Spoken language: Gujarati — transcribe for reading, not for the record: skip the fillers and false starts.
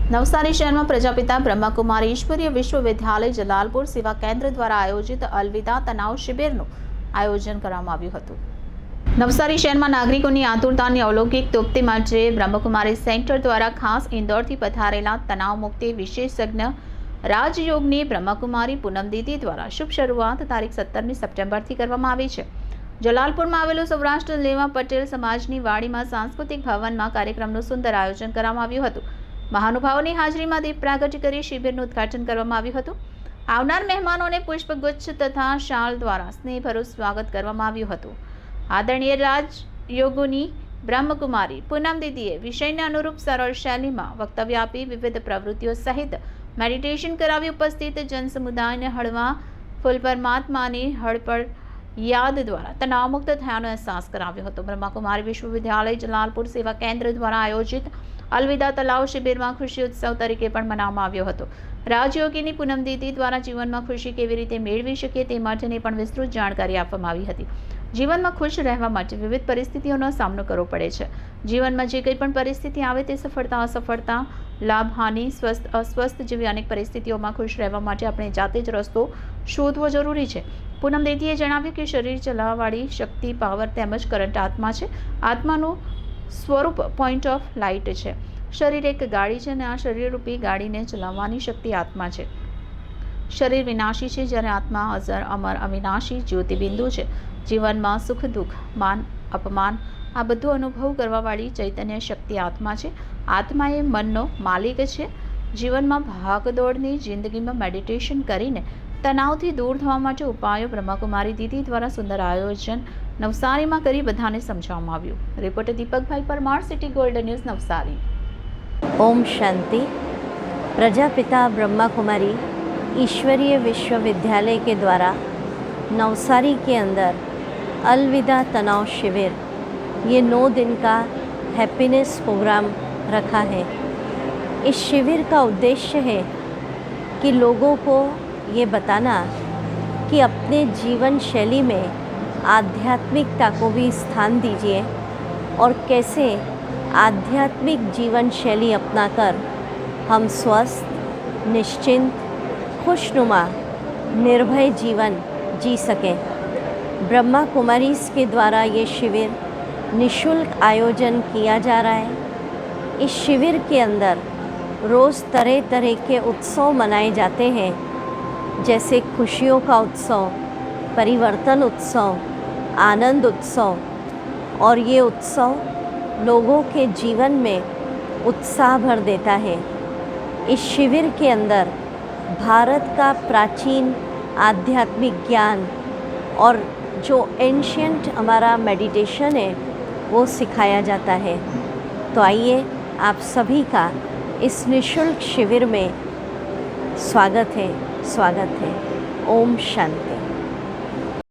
નવસારી શહેરમાં પ્રજાપિતા બ્રહ્માકુમારી ઈશ્વરીય વિશ્વવિદ્યાલય જલાલપુર સેવા કેન્દ્ર દ્વારા આયોજિત અલવિદા તનાવ શિબિરનું આયોજન કરવામાં આવ્યું હતું। નવસારી શહેરમાં નાગરિકોની આતુરતાની અલૌકિક તૃપ્તિ માટે બ્રહ્મકુમારી સેન્ટર દ્વારા ખાસ ઇન્દોરથી પધારેલા તનાવ મુક્તિ વિશેષજ્ઞ રાજયોગની બ્રહ્મકુમારી પૂનમ દીદી દ્વારા શુભ શરૂઆત તારીખ 17મી સપ્ટેમ્બરથી કરવામાં આવી છે। જલાલપુરમાં આવેલું સૌરાષ્ટ્ર લેવા પટેલ સમાજની વાડીમાં સાંસ્કૃતિક ભવનમાં કાર્યક્રમનું સુંદર આયોજન કરવામાં આવ્યું હતું। મહાનુભાવોની હાજરીમાં દીપ પ્રાગટ્ય કરી શિબિરનું ઉદ્ઘાટન કરવામાં આવ્યું હતું। આવનાર મહેમાનોને પુષ્પગુચ્છ તથા શાલ દ્વારા સ્નેહભર્યું સ્વાગત કરવામાં આવ્યું હતું। આદરણીય રાજયોગોની બ્રહ્મકુમારી પૂનમ દીદીએ વિષયને અનુરૂપ સરળ શૈલીમાં વક્તવ્ય આપી વિવિધ પ્રવૃત્તિઓ સહિત મેડિટેશન કરાવી ઉપસ્થિત જનસમુદાયને હળવા ફૂલ પરમાત્માની હળપળ યાદ દ્વારા તણાવમુક્ત થયાનો અહેસાસ કરાવ્યો હતો। બ્રહ્માકુમારી વિશ્વવિદ્યાલય જલાલપુર સેવા કેન્દ્ર દ્વારા આયોજિત અલવિદા તલાવ શિબિરમાં ખુશી ઉત્સવ તરીકે પણ મનાવવામાં આવ્યો હતો। રાજયોગીની પૂનમ દીદી દ્વારા જીવનમાં ખુશી કેવી રીતે મેળવી શકીએ તે માટેની પણ વિસ્તૃત જાણકારી આપવામાં આવી હતી। જીવનમાં ખુશ રહેવા માટે વિવિધ પરિસ્થિતિઓનો સામનો કરવો પડે છે। જીવનમાં જે કંઈ પણ પરિસ્થિતિ આવે તે સફળતા અસફળતા લાભ હાનિ સ્વસ્થ અસ્વસ્થ જેવી અનેક પરિસ્થિતિઓમાં ખુશ રહેવા માટે આપણે જાતે જ રસ્તો શોધવો જરૂરી છે। પૂનમ દીદીએ જણાવ્યું કે શરીર ચલાવવાળી શક્તિ પાવર તેમજ કરંટ આત્મા છે। આત્માનું સ્વરૂપ પોઈન્ટ ઓફ લાઇટ છે। શરીર એક ગાડી છે અને આ શરીરરૂપી ગાડીને ચલાવવાની શક્તિ આત્મા છે। શરીર વિનાશી છે જ્યારે આત્મા અજર અમર અવિનાશી જ્યોતિબિંદુ છે। જીવનમાં સુખ દુઃખ માન અપમાન આ બધું અનુભવ કરવાવાળી ચૈતન્ય શક્તિ આત્મા છે। આત્મા એ મનનો માલિક છે। જીવનમાં ભાગદોડની જિંદગીમાં મેડિટેશન કરીને તણાવથી દૂર થવા માટે ઉપાયો બ્રહ્માકુમારી દીદી દ્વારા સુંદર આયોજન નવસારીમાં કરી બધાને સમજાવવામાં આવ્યું। Reporter Deepakbhai Parmar, city gold news, Navsari. ओम शांति। प्रजापिता ब्रह्मा कुमारी ईश्वरीय विश्वविद्यालय के द्वारा नवसारी के अंदर अलविदा तनाव शिविर ये 9 दिन का हैप्पीनेस प्रोग्राम रखा है। इस शिविर का उद्देश्य है कि लोगों को ये बताना कि अपने जीवन शैली में आध्यात्मिकता को भी स्थान दीजिए और कैसे आध्यात्मिक जीवन शैली अपनाकर हम स्वस्थ निश्चिंत खुशनुमा निर्भय जीवन जी सकें। ब्रह्मा कुमारीज के द्वारा ये शिविर निःशुल्क आयोजन किया जा रहा है। इस शिविर के अंदर रोज़ तरह तरह के उत्सव मनाए जाते हैं, जैसे खुशियों का उत्सव, परिवर्तन उत्सव, आनंद उत्सव, और ये उत्सव लोगों के जीवन में उत्साह भर देता है। इस शिविर के अंदर भारत का प्राचीन आध्यात्मिक ज्ञान और जो एंशियंट हमारा मेडिटेशन है वो सिखाया जाता है। तो आइए आप सभी का इस निःशुल्क शिविर में स्वागत है। ओम शांति।